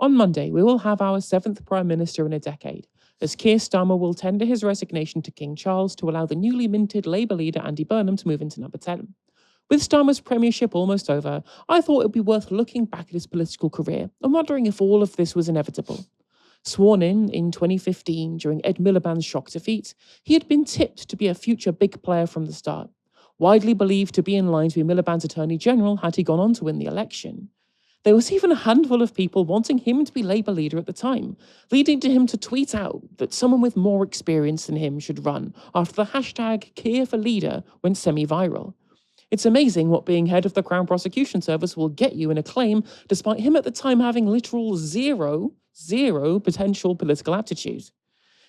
On Monday, we will have our 7th Prime Minister in a decade, as Keir Starmer will tender his resignation to King Charles to allow the newly minted Labour leader Andy Burnham to move into number 10. With Starmer's premiership almost over, I thought it would be worth looking back at his political career and wondering if all of this was inevitable. Sworn in 2015 during Ed Miliband's shock defeat, he had been tipped to be a future big player from the start, widely believed to be in line to be Miliband's Attorney General had he gone on to win the election. There was even a handful of people wanting him to be Labour leader at the time, leading to him to tweet out that someone with more experience than him should run after the hashtag #KeirForLeader went semi-viral. It's amazing what being head of the Crown Prosecution Service will get you in a claim, despite him at the time having literal zero potential political aptitude.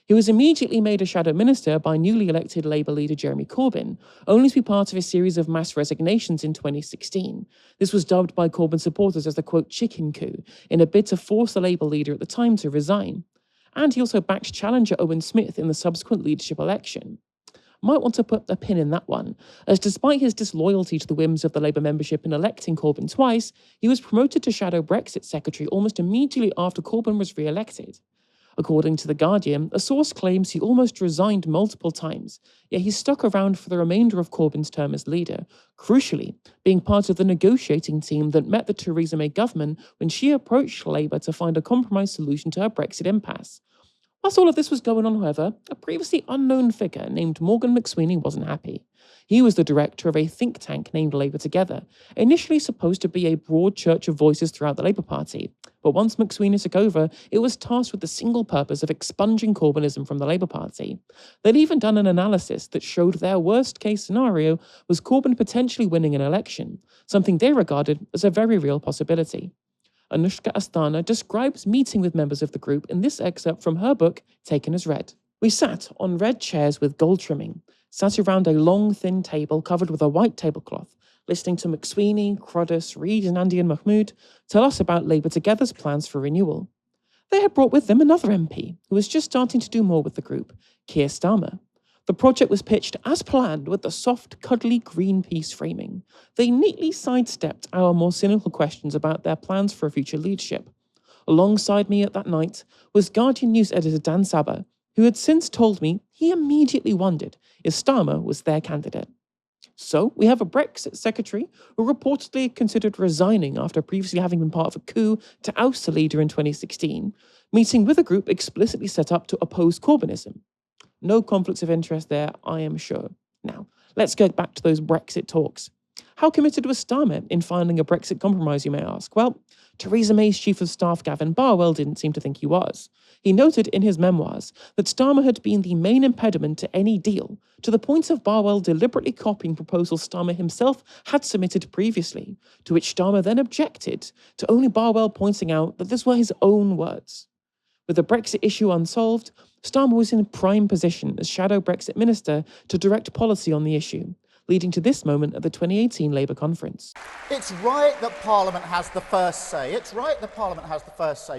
He was immediately made a shadow minister by newly elected Labour leader Jeremy Corbyn, only to be part of a series of mass resignations in 2016. This was dubbed by Corbyn supporters as the, quote, chicken coup, in a bid to force the Labour leader at the time to resign. And he also backed challenger Owen Smith in the subsequent leadership election. Might want to put a pin in that one, as despite his disloyalty to the whims of the Labour membership in electing Corbyn twice, he was promoted to shadow Brexit secretary almost immediately after Corbyn was re-elected. According to The Guardian, a source claims he almost resigned multiple times, yet he stuck around for the remainder of Corbyn's term as leader, crucially being part of the negotiating team that met the Theresa May government when she approached Labour to find a compromise solution to her Brexit impasse. Whilst all of this was going on, however, a previously unknown figure named Morgan McSweeney wasn't happy. He was the director of a think tank named Labour Together, initially supposed to be a broad church of voices throughout the Labour Party. But once McSweeney took over, it was tasked with the single purpose of expunging Corbynism from the Labour Party. They'd even done an analysis that showed their worst-case scenario was Corbyn potentially winning an election, something they regarded as a very real possibility. Anushka Asthana describes meeting with members of the group in this excerpt from her book, Taken as Read. We sat on red chairs with gold trimming, sat around a long, thin table covered with a white tablecloth, listening to McSweeney, Crodus, Reid and Andy and Mahmood tell us about Labour Together's plans for renewal. They had brought with them another MP, who was just starting to do more with the group, Keir Starmer. The project was pitched as planned with the soft, cuddly Greenpeace framing. They neatly sidestepped our more cynical questions about their plans for future leadership. Alongside me at that night was Guardian News editor Dan Saber, who had since told me he immediately wondered if Starmer was their candidate. So we have a Brexit secretary who reportedly considered resigning after previously having been part of a coup to oust the leader in 2016, meeting with a group explicitly set up to oppose Corbynism. No conflicts of interest there, I am sure. Now, let's get back to those Brexit talks. How committed was Starmer in finding a Brexit compromise, you may ask? Well, Theresa May's Chief of Staff Gavin Barwell didn't seem to think he was. He noted in his memoirs that Starmer had been the main impediment to any deal, to the point of Barwell deliberately copying proposals Starmer himself had submitted previously, to which Starmer then objected, to only Barwell pointing out that these were his own words. With the Brexit issue unsolved, Starmer was in a prime position as shadow Brexit minister to direct policy on the issue, leading to this moment at the 2018 Labour conference. It's right that Parliament has the first say.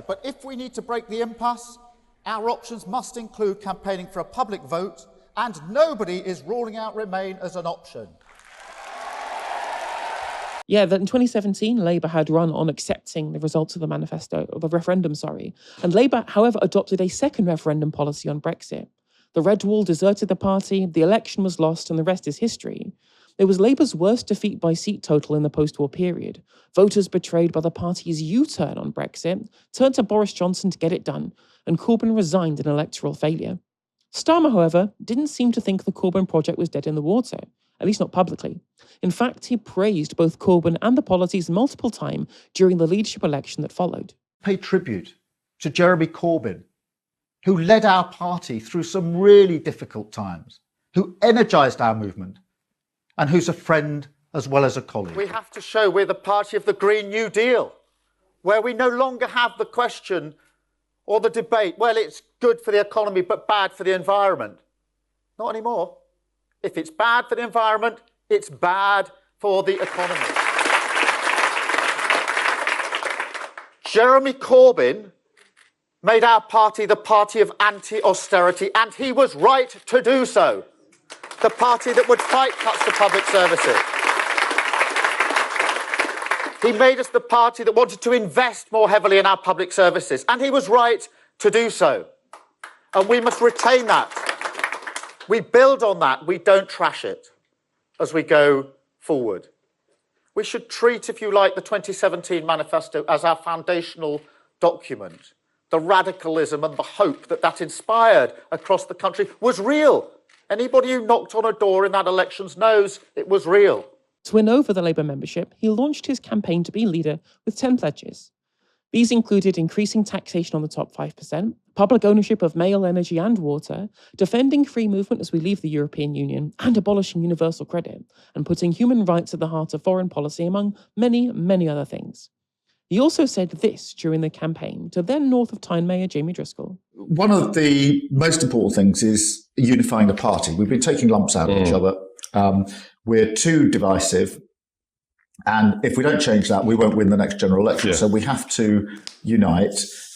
But if we need to break the impasse, our options must include campaigning for a public vote, and nobody is ruling out Remain as an option. Yeah, that in 2017, Labour had run on accepting the results of the referendum, and Labour, however, adopted a second referendum policy on Brexit. The Red Wall deserted the party, the election was lost, and the rest is history. It was Labour's worst defeat by seat total in the post-war period. Voters betrayed by the party's U-turn on Brexit turned to Boris Johnson to get it done, and Corbyn resigned in electoral failure. Starmer, however, didn't seem to think the Corbyn project was dead in the water, at least not publicly. In fact, he praised both Corbyn and the policies multiple times during the leadership election that followed. Pay tribute to Jeremy Corbyn, who led our party through some really difficult times, who energised our movement, and who's a friend as well as a colleague. We have to show we're the party of the Green New Deal, where we no longer have the question or the debate, well, it's good for the economy but bad for the environment. Not anymore. If it's bad for the environment, it's bad for the economy. Jeremy Corbyn made our party the party of anti-austerity, and he was right to do so. The party that would fight cuts to public services. He made us the party that wanted to invest more heavily in our public services, and he was right to do so. And we must retain that. We build on that. We don't trash it as we go forward. We should treat, if you like, the 2017 manifesto as our foundational document. The radicalism and the hope that that inspired across the country was real. Anybody who knocked on a door in that elections knows it was real. To win over the Labour membership, he launched his campaign to be leader with 10 pledges. These included increasing taxation on the top 5%, public ownership of mail, energy and water, defending free movement as we leave the European Union, and abolishing universal credit, and putting human rights at the heart of foreign policy, among many, many other things. He also said this during the campaign to then North of Tyne Mayor Jamie Driscoll. One of the most important things is unifying the party. We've been taking lumps out of each other. We're too divisive. And if we don't change that, we won't win the next general election. Yeah. So we have to unite.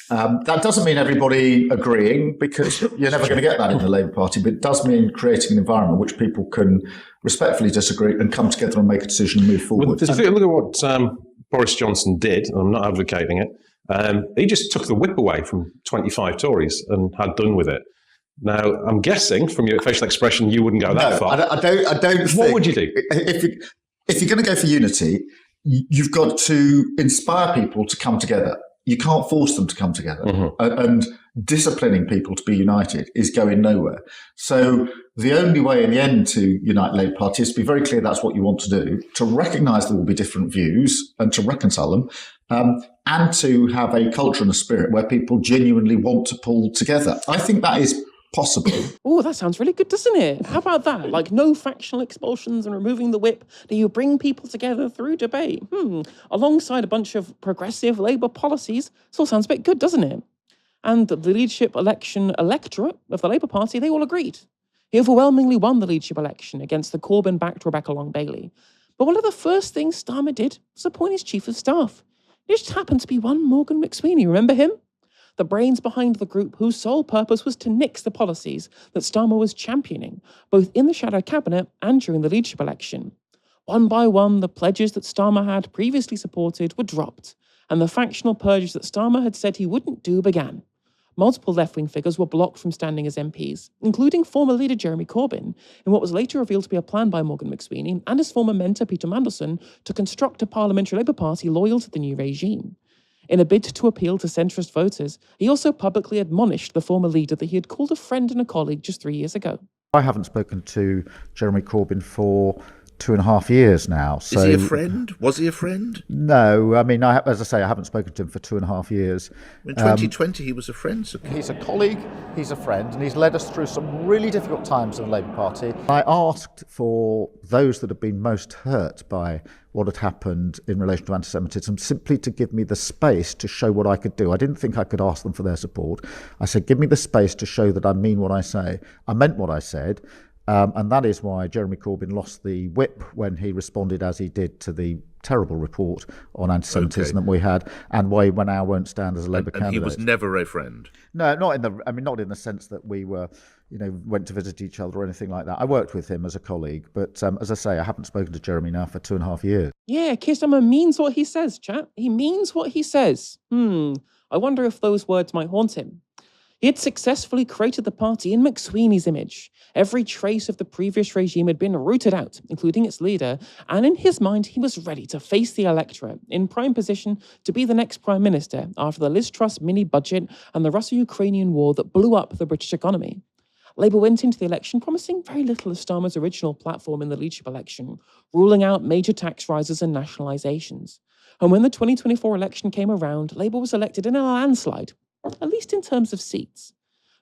That doesn't mean everybody agreeing, because you're never going to get that in the Labour Party, but it does mean creating an environment which people can respectfully disagree and come together and make a decision and move forward. Well, look at what Boris Johnson did, and I'm not advocating it. He just took the whip away from 25 Tories and had done with it. Now, I'm guessing from your facial expression, you wouldn't go that far. I don't. What would you do? If you're going to go for unity, you've got to inspire people to come together. You can't force them to come together. And disciplining people to be united is going nowhere. So the only way in the end to unite the Labour Party is to be very clear that's what you want to do, to recognise there will be different views and to reconcile them, and to have a culture and a spirit where people genuinely want to pull together. I think that is possible. Oh, that sounds really good, doesn't it? How about that? Like no factional expulsions and removing the whip. Do you bring people together through debate? Alongside a bunch of progressive Labour policies. This all sounds a bit good, doesn't it? And the leadership election electorate of the Labour Party, they all agreed. He overwhelmingly won the leadership election against the Corbyn-backed Rebecca Long-Bailey. But one of the first things Starmer did was appoint his chief of staff. It just happened to be one Morgan McSweeney. Remember him? The brains behind the group whose sole purpose was to nix the policies that Starmer was championing, both in the shadow cabinet and during the leadership election. One by one, the pledges that Starmer had previously supported were dropped, and the factional purges that Starmer had said he wouldn't do began. Multiple left-wing figures were blocked from standing as MPs, including former leader Jeremy Corbyn, in what was later revealed to be a plan by Morgan McSweeney and his former mentor Peter Mandelson to construct a parliamentary Labour Party loyal to the new regime. In a bid to appeal to centrist voters, he also publicly admonished the former leader that he had called a friend and a colleague just 3 years ago. I haven't spoken to Jeremy Corbyn for 2.5 years now. So, is he a friend? Was he a friend? No, I mean, as I say, I haven't spoken to him for 2.5 years. In 2020, he was a friend. So he's a colleague, he's a friend, and he's led us through some really difficult times in the Labour Party. I asked for those that have been most hurt by what had happened in relation to anti-Semitism simply to give me the space to show what I could do. I didn't think I could ask them for their support. I said, give me the space to show that I mean what I say. I meant what I said. And that is why Jeremy Corbyn lost the whip when he responded as he did to the terrible report on anti-Semitism that we had, and why he now won't stand as a Labour candidate. He was never a friend. No, not in the sense that we were, went to visit each other or anything like that. I worked with him as a colleague, but as I say, I haven't spoken to Jeremy now for 2.5 years. Yeah, Keir Starmer means what he says, chat. He means what he says. I wonder if those words might haunt him. He had successfully created the party in McSweeney's image. Every trace of the previous regime had been rooted out, including its leader, and in his mind, he was ready to face the electorate, in prime position to be the next Prime Minister after the Liz Truss mini-budget and the Russo-Ukrainian war that blew up the British economy. Labour went into the election promising very little of Starmer's original platform in the leadership election, ruling out major tax rises and nationalisations. And when the 2024 election came around, Labour was elected in a landslide, at least in terms of seats.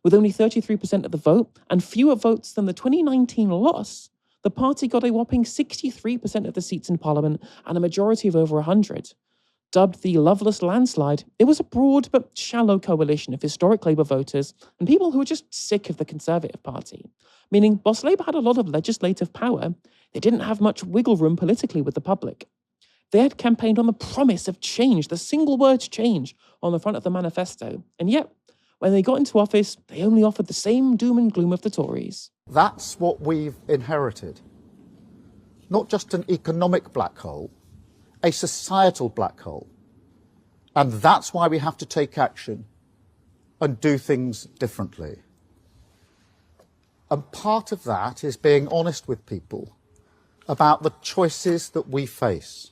With only 33% of the vote and fewer votes than the 2019 loss, the party got a whopping 63% of the seats in Parliament and a majority of over 100. Dubbed the Loveless Landslide, it was a broad but shallow coalition of historic Labour voters and people who were just sick of the Conservative Party. Meaning, whilst Labour had a lot of legislative power, they didn't have much wiggle room politically with the public. They had campaigned on the promise of change, the single word change, on the front of the manifesto. And yet, when they got into office, they only offered the same doom and gloom of the Tories. That's what we've inherited. Not just an economic black hole, a societal black hole. And that's why we have to take action and do things differently. And part of that is being honest with people about the choices that we face,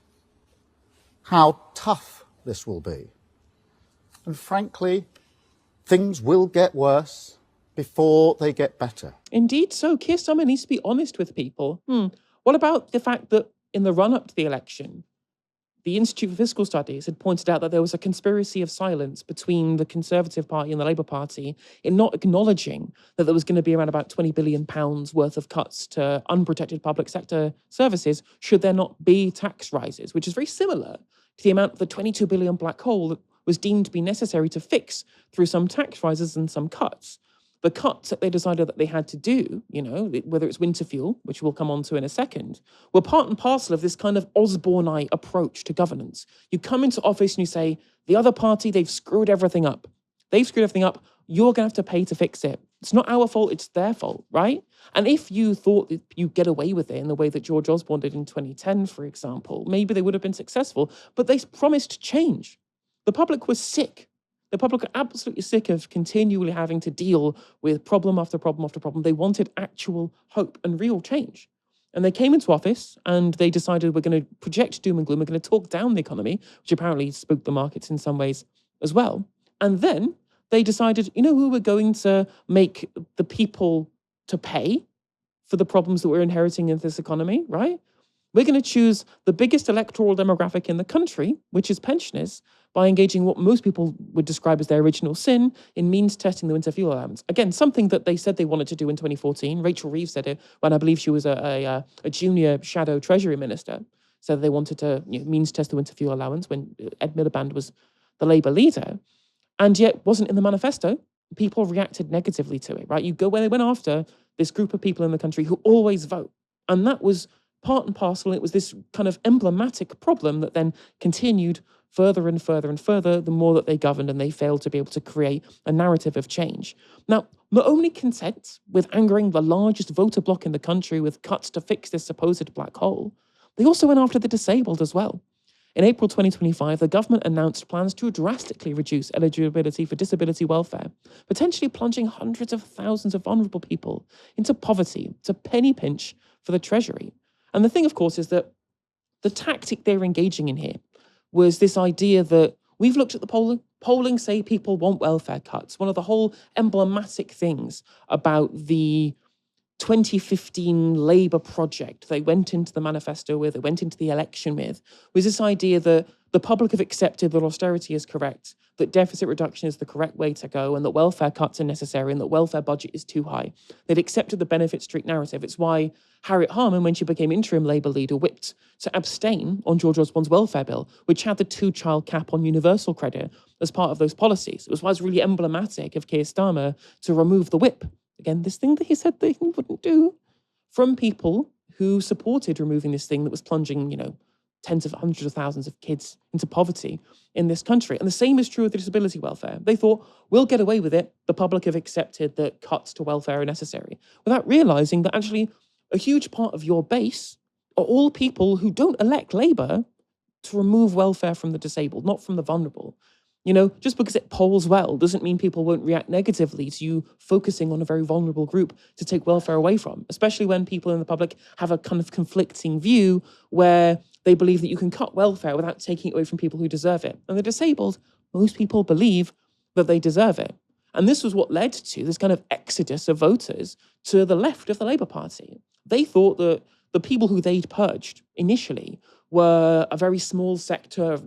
how tough this will be. And frankly, things will get worse before they get better. Indeed so. Keir Starmer needs to be honest with people. What about the fact that in the run-up to the election, the Institute for Fiscal Studies had pointed out that there was a conspiracy of silence between the Conservative Party and the Labour Party in not acknowledging that there was going to be around about £20 billion worth of cuts to unprotected public sector services should there not be tax rises, which is very similar to the amount of the £22 billion black hole that was deemed to be necessary to fix through some tax rises and some cuts. The cuts that they decided that they had to do, whether it's winter fuel, which we'll come on to in a second, were part and parcel of this kind of Osborneite approach to governance. You come into office and you say, the other party, they've screwed everything up. They've screwed everything up. You're going to have to pay to fix it. It's not our fault, it's their fault, right? And if you thought that you'd get away with it in the way that George Osborne did in 2010, for example, maybe they would have been successful, but they promised change. The public was sick. The public are absolutely sick of continually having to deal with problem after problem after problem. They wanted actual hope and real change. And they came into office and they decided we're going to project doom and gloom. We're going to talk down the economy, which apparently spooked the markets in some ways as well. And then they decided, who we're going to make the people to pay for the problems that we're inheriting in this economy, right? We're going to choose the biggest electoral demographic in the country, which is pensioners, by engaging what most people would describe as their original sin in means testing the winter fuel allowance. Again, something that they said they wanted to do in 2014. Rachel Reeves said it when I believe she was a junior shadow Treasury Minister. Said they wanted to means test the winter fuel allowance when Ed Miliband was the Labour leader. And yet wasn't in the manifesto. People reacted negatively to it, right? You go where they went after this group of people in the country who always vote. And that was part and parcel. It was this kind of emblematic problem that then continued further and further and further, the more that they governed and they failed to be able to create a narrative of change. Now, not only content with angering the largest voter bloc in the country with cuts to fix this supposed black hole, they also went after the disabled as well. In April 2025, the government announced plans to drastically reduce eligibility for disability welfare, potentially plunging hundreds of thousands of vulnerable people into poverty. It's a penny pinch for the Treasury. And the thing, of course, is that the tactic they're engaging in here was this idea that we've looked at the polling. Polling say people want welfare cuts. One of the whole emblematic things about the 2015 Labour project they went into the manifesto with, they went into the election with, was this idea that the public have accepted that austerity is correct, that deficit reduction is the correct way to go, and that welfare cuts are necessary, and that welfare budget is too high. They've accepted the benefit street narrative. It's why Harriet Harman, when she became interim Labour leader, whipped to abstain on George Osborne's welfare bill, which had the 2-child cap on universal credit as part of those policies. It was why it's really emblematic of Keir Starmer to remove the whip. Again, this thing that he said that he wouldn't do, from people who supported removing this thing that was plunging, tens of hundreds of thousands of kids into poverty in this country. And the same is true with the disability welfare. They thought, we'll get away with it. The public have accepted that cuts to welfare are necessary, without realising that actually a huge part of your base are all people who don't elect Labour to remove welfare from the disabled, not from the vulnerable. Just because it polls well doesn't mean people won't react negatively to you focusing on a very vulnerable group to take welfare away from, especially when people in the public have a kind of conflicting view where they believe that you can cut welfare without taking it away from people who deserve it. And the disabled, most people believe that they deserve it. And this was what led to this kind of exodus of voters to the left of the Labour Party. They thought that the people who they'd purged initially were a very small sector of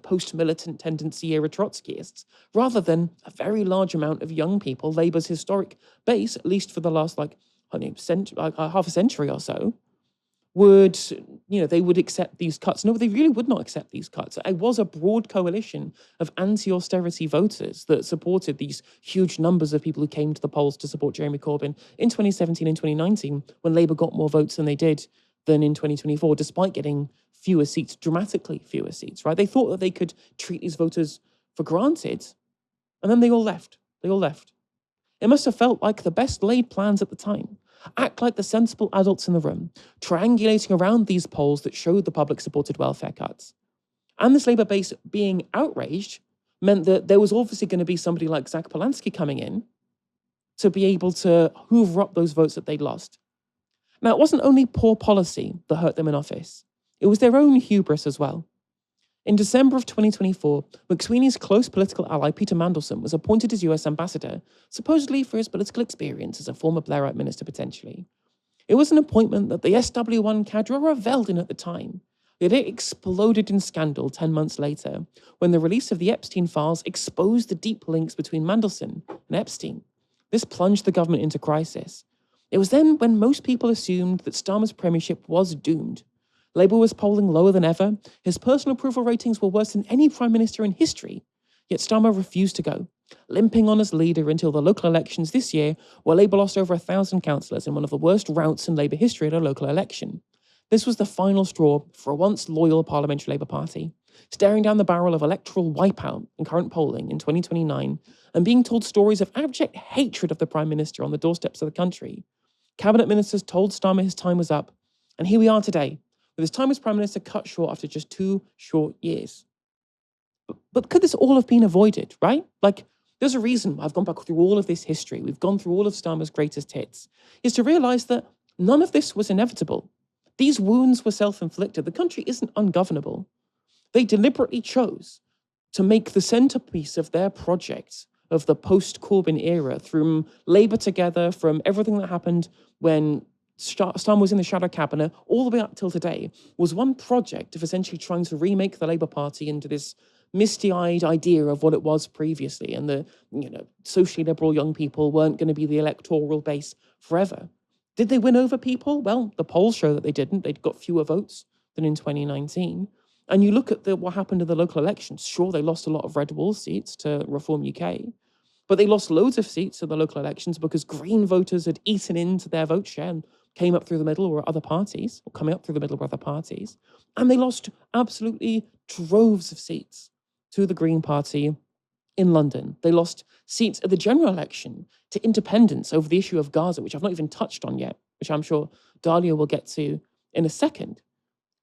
post-militant tendency era Trotskyists, rather than a very large amount of young people, Labour's historic base, at least for the last half a century or so, they would accept these cuts. No, they really would not accept these cuts. It was a broad coalition of anti-austerity voters that supported these huge numbers of people who came to the polls to support Jeremy Corbyn in 2017 and 2019, when Labour got more votes than they did than in 2024, despite getting fewer seats, dramatically fewer seats, right? They thought that they could treat these voters for granted, and then they all left. It must have felt like the best laid plans at the time. Act like the sensible adults in the room, triangulating around these polls that showed the public supported welfare cuts. And this Labour base being outraged meant that there was obviously going to be somebody like Zach Polanski coming in to be able to hoover up those votes that they'd lost. Now, it wasn't only poor policy that hurt them in office. It was their own hubris as well. In December of 2024, McSweeney's close political ally Peter Mandelson was appointed as US ambassador, supposedly for his political experience as a former Blairite minister potentially. It was an appointment that the SW1 cadre revelled in at the time, yet it exploded in scandal 10 months later when the release of the Epstein files exposed the deep links between Mandelson and Epstein. This plunged the government into crisis. It was then when most people assumed that Starmer's premiership was doomed. Labour was polling lower than ever, his personal approval ratings were worse than any prime minister in history, yet Starmer refused to go, limping on as leader until the local elections this year, where Labour lost over 1,000 councillors in one of the worst routs in Labour history at a local election. This was the final straw for a once loyal parliamentary Labour Party, staring down the barrel of electoral wipeout in current polling in 2029 and being told stories of abject hatred of the Prime Minister on the doorsteps of the country. Cabinet ministers told Starmer his time was up, and here we are today, with his time as Prime Minister cut short after just 2 short years. But could this all have been avoided, right? Like, there's a reason I've gone back through all of this history, we've gone through all of Starmer's greatest hits, is to realise that none of this was inevitable. These wounds were self-inflicted. The country isn't ungovernable. They deliberately chose to make the centrepiece of their project of the post-Corbyn era, from Labour together, from everything that happened when Starmer was in the shadow cabinet, all the way up till today, was one project of essentially trying to remake the Labour Party into this misty-eyed idea of what it was previously, and the socially liberal young people weren't going to be the electoral base forever. Did they win over people? Well, the polls show that they didn't. They'd got fewer votes than in 2019. And you look at what happened in the local elections. Sure, they lost a lot of red wall seats to Reform UK, but they lost loads of seats in the local elections because Green voters had eaten into their vote share and came up through the middle or other parties, or coming up through the middle or other parties. And they lost absolutely droves of seats to the Green Party in London. They lost seats at the general election to independents over the issue of Gaza, which I've not even touched on yet, which I'm sure Dalia will get to in a second.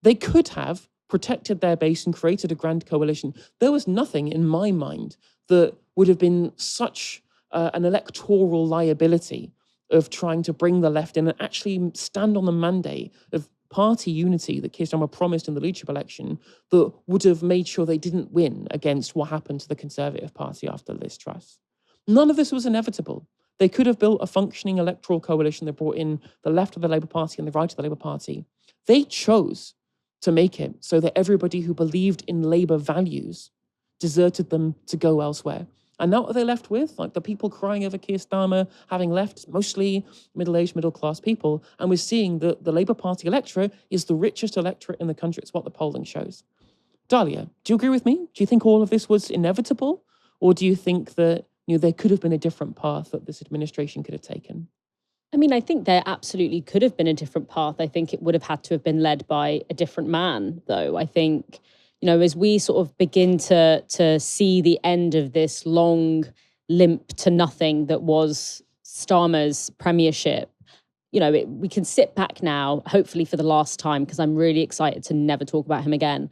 They could have protected their base and created a grand coalition. There was nothing in my mind that would have been such an electoral liability of trying to bring the left in and actually stand on the mandate of party unity that Keir Starmer promised in the leadership election, that would have made sure they didn't win against what happened to the Conservative Party after Liz Truss. None of this was inevitable. They could have built a functioning electoral coalition that brought in the left of the Labour Party and the right of the Labour Party. They chose to make it so that everybody who believed in Labour values deserted them to go elsewhere. And now what are they left with? Like the people crying over Keir Starmer having left, mostly middle-aged, middle-class people. And we're seeing that the Labour Party electorate is the richest electorate in the country. It's what the polling shows. Dalia, do you agree with me? Do you think all of this was inevitable? Or do you think that there could have been a different path that this administration could have taken? I mean, I think there absolutely could have been a different path. I think it would have had to have been led by a different man, though. I think, as we sort of begin to see the end of this long limp to nothing that was Starmer's premiership, we can sit back now, hopefully for the last time, because I'm really excited to never talk about him again,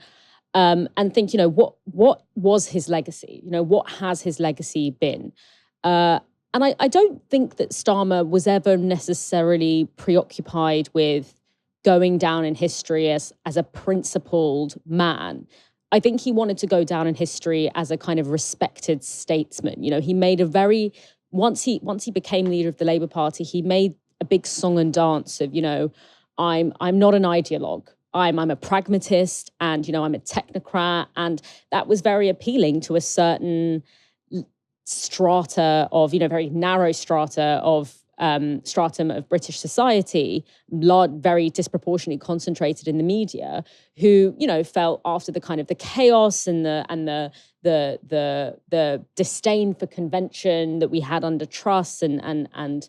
and think, what was his legacy? What has his legacy been? And I don't think that Starmer was ever necessarily preoccupied with going down in history as a principled man. I think he wanted to go down in history as a kind of respected statesman. He made once he became leader of the Labour Party, he made a big song and dance of, I'm not an ideologue. I'm a pragmatist, and I'm a technocrat, and that was very appealing to a certain strata of, very narrow strata of stratum of British society, very disproportionately concentrated in the media, who felt after the kind of the chaos and the disdain for convention that we had under Truss and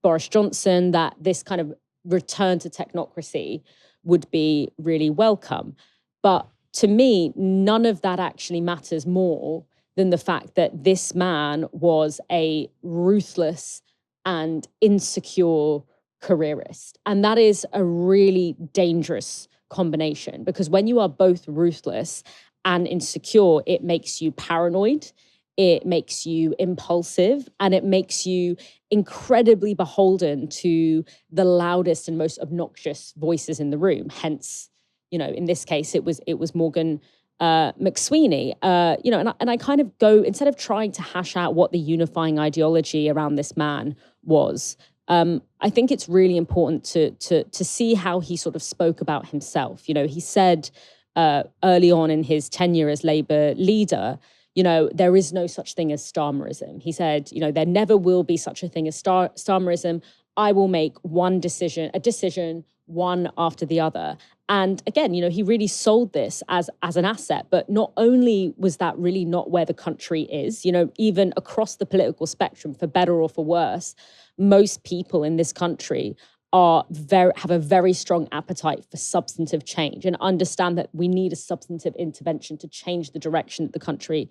Boris Johnson, that this kind of return to technocracy would be really welcome. But to me, none of that actually matters more than the fact that this man was a ruthless and insecure careerist. And that is a really dangerous combination, because when you are both ruthless and insecure, it makes you paranoid, it makes you impulsive, and it makes you incredibly beholden to the loudest and most obnoxious voices in the room. Hence, in this case, it was Morgan McSweeney. And I kind of go, instead of trying to hash out what the unifying ideology around this man was, I think it's really important to see how he sort of spoke about himself. He said early on in his tenure as Labour leader, there is no such thing as Starmerism. He said, there never will be such a thing as Starmerism. I will make a decision, one after the other. And again, he really sold this as an asset. But not only was that really not where the country is, even across the political spectrum, for better or for worse, most people in this country have a very strong appetite for substantive change and understand that we need a substantive intervention to change the direction that the country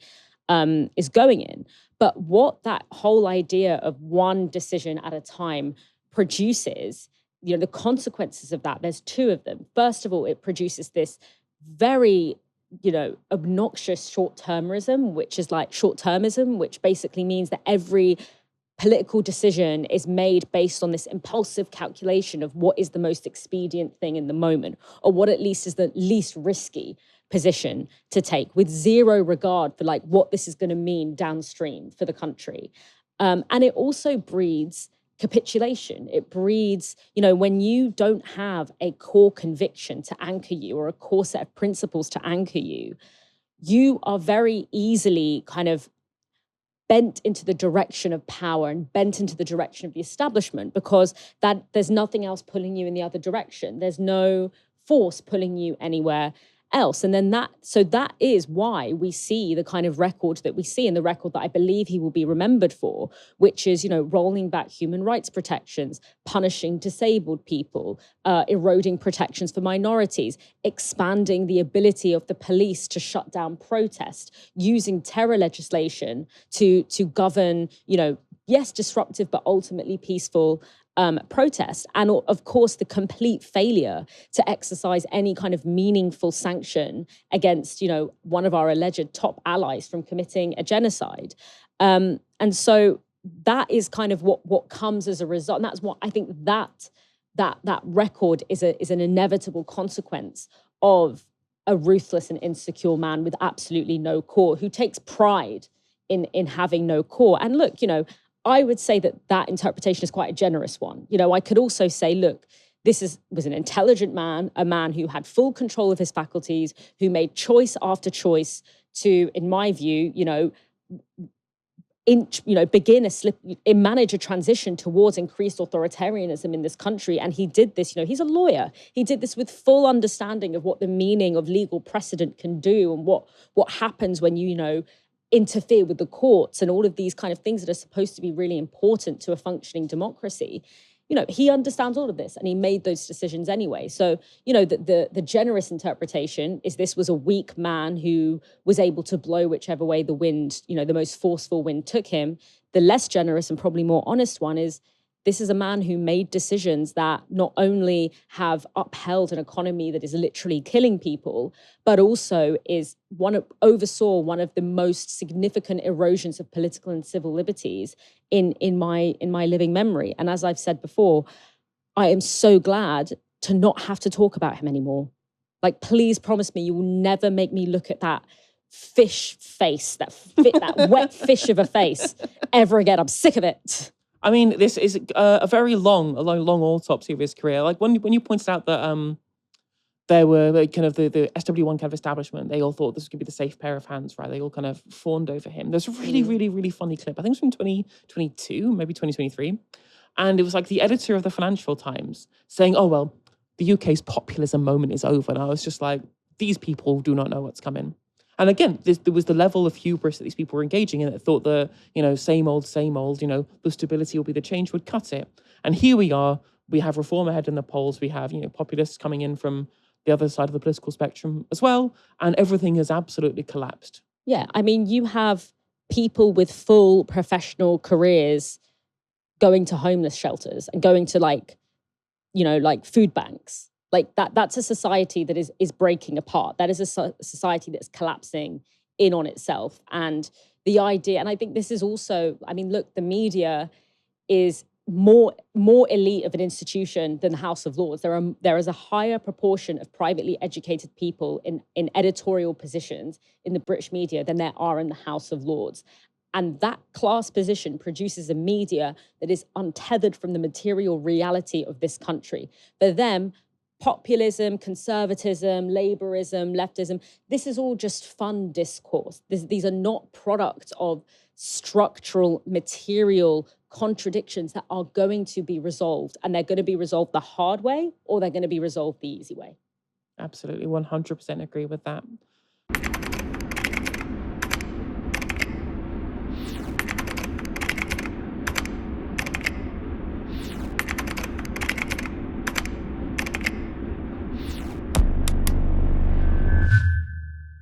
is going in. But what that whole idea of one decision at a time produces, the consequences of that, there's two of them. First of all, it produces this very, obnoxious short-termism, which basically means that every political decision is made based on this impulsive calculation of what is the most expedient thing in the moment, or what at least is the least risky position to take, with zero regard for what this is going to mean downstream for the country. And it also breeds capitulation. It breeds, when you don't have a core conviction to anchor you, or a core set of principles to anchor you, you are very easily kind of bent into the direction of power and bent into the direction of the establishment, because there's nothing else pulling you in the other direction. There's no force pulling you anywhere else. And then that is why we see the kind of record that we see, and the record that I believe he will be remembered for, which is, rolling back human rights protections, punishing disabled people, eroding protections for minorities, expanding the ability of the police to shut down protest, using terror legislation to govern, yes, disruptive, but ultimately peaceful protest. And of course, the complete failure to exercise any kind of meaningful sanction against, one of our alleged top allies from committing a genocide. And so that is kind of what comes as a result. And that's what I think that record is an inevitable consequence of a ruthless and insecure man with absolutely no core, who takes pride in having no core. And look, I would say that interpretation is quite a generous one. I could also say, look, this was an intelligent man, a man who had full control of his faculties, who made choice after choice to, in my view, manage a transition towards increased authoritarianism in this country. And he did this, he's a lawyer. He did this with full understanding of what the meaning of legal precedent can do, and what happens when you interfere with the courts, and all of these kind of things that are supposed to be really important to a functioning democracy. He understands all of this, and he made those decisions anyway. So, the generous interpretation is this was a weak man who was able to blow whichever way the wind, the most forceful wind took him. The less generous and probably more honest one is this is a man who made decisions that not only have upheld an economy that is literally killing people, but also oversaw one of the most significant erosions of political and civil liberties in my living memory. And as I've said before, I am so glad to not have to talk about him anymore. Please promise me you will never make me look at that fish face, that wet fish of a face ever again. I'm sick of it. I mean, this is a very long autopsy of his career. When you pointed out that there were kind of the SW1 kind of establishment, they all thought this was going to be the safe pair of hands, right? They all kind of fawned over him. There's a really, really, really funny clip. I think it was from 2022, maybe 2023. And it was the editor of the Financial Times saying, oh, well, the UK's populism moment is over. And I was just like, these people do not know what's coming. And again, there was the level of hubris that these people were engaging in that thought the, same old, the stability will be the change would cut it. And here we are, we have reform ahead in the polls, we have, populists coming in from the other side of the political spectrum as well, and everything has absolutely collapsed. Yeah, I mean, you have people with full professional careers going to homeless shelters and going to food banks. Like that's a society that is breaking apart. That is a society that's collapsing in on itself. And the idea, and I think this is also, I mean, look, the media is more elite of an institution than the House of Lords. There is a higher proportion of privately educated people in editorial positions in the British media than there are in the House of Lords. And that class position produces a media that is untethered from the material reality of this country. For them, populism, conservatism, labourism, leftism, this is all just fun discourse. These are not products of structural, material contradictions that are going to be resolved. And they're going to be resolved the hard way, or they're going to be resolved the easy way. Absolutely, 100% agree with that.